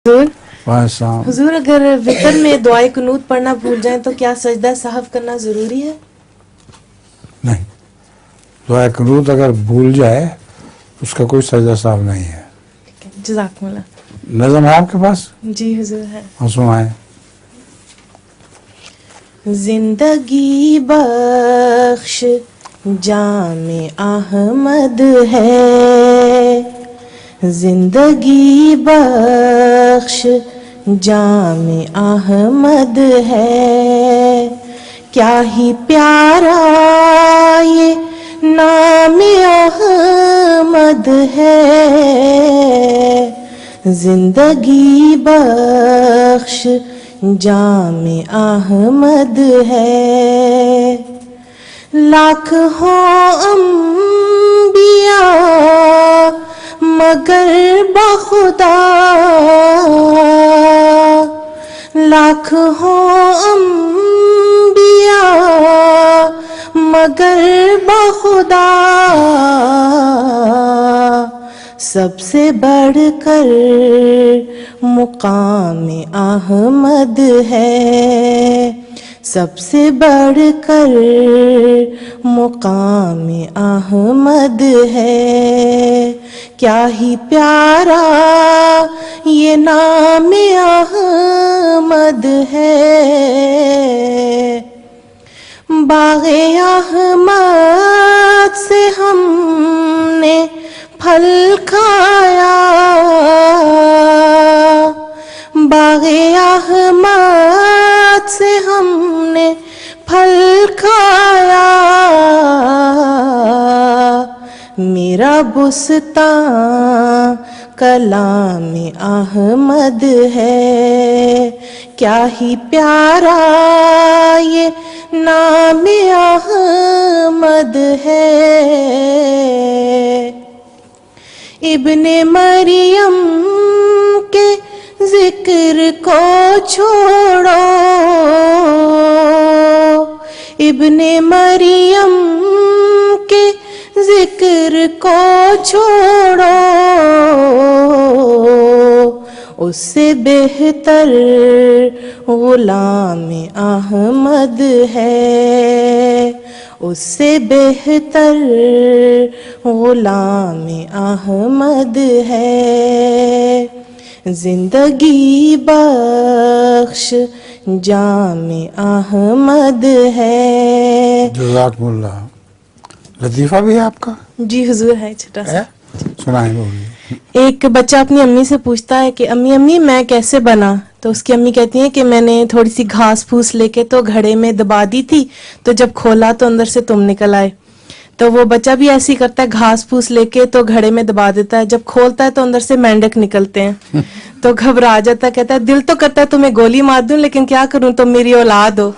हुजूर अगर वितर में दुआए कुनूत पढ़ना भूल जाएं तो क्या सजदा सहव करना जरूरी है? नहीं, दुआए कुनूत अगर भूल जाए उसका कोई सजदा सहव नहीं है। जज़ाकुमुल्लाह। नज़म है आपके पास? जी हुजूर है। हाँ सुनाए। जिंदगी बख्श जामे अहमद है, जिंदगी बख्श जामे अहमद है, क्या ही प्यारा ये नामे अहमद है, जिंदगी बख्श जामे अहमद है। लाख हो अंबिया मगर बखुदा, लाख हो अंबिया मगर बखुदा, सबसे बढ़कर मुकाम अहमद है, सबसे बढ़कर मुकाम अहमद है, क्या ही प्यारा ये नाम अहमद है। बाग़े अहमद से हमने फल खाया, बाग़े अहमद से हमने फल खाया, मेरा बुस्तां कलाम अहमद है, क्या ही प्यारा ये नाम अहमद है। इब्ने मरियम के जिक्र को छोड़ो, इब्ने मरियम के जिक्र को छोड़ो, उससे बेहतर गुलाम अहमद है, उससे बेहतर गुलाम अहमद है, जिंदगी बख्श जामे अहमद है। जज़ाकुमुल्लाह। लतीफ़ा भी है आपका? जी हुजूर है, छोटा सा सुनाए बोलिए। एक बच्चा अपनी अम्मी से पूछता है कि अम्मी अम्मी मैं कैसे बना, तो उसकी अम्मी कहती है कि मैंने थोड़ी सी घास फूस लेके तो घड़े में दबा दी थी, तो जब खोला तो अंदर से तुम निकल आए। तो वो बच्चा भी ऐसे ही करता है, घास फूस लेके तो घड़े में दबा देता है, जब खोलता है तो अंदर से मेंढक निकलते हैं। तो घबरा जाता है, कहता है दिल तो करता है तुम्हें गोली मार दूं, लेकिन क्या करूं, तुम मेरी औलाद हो।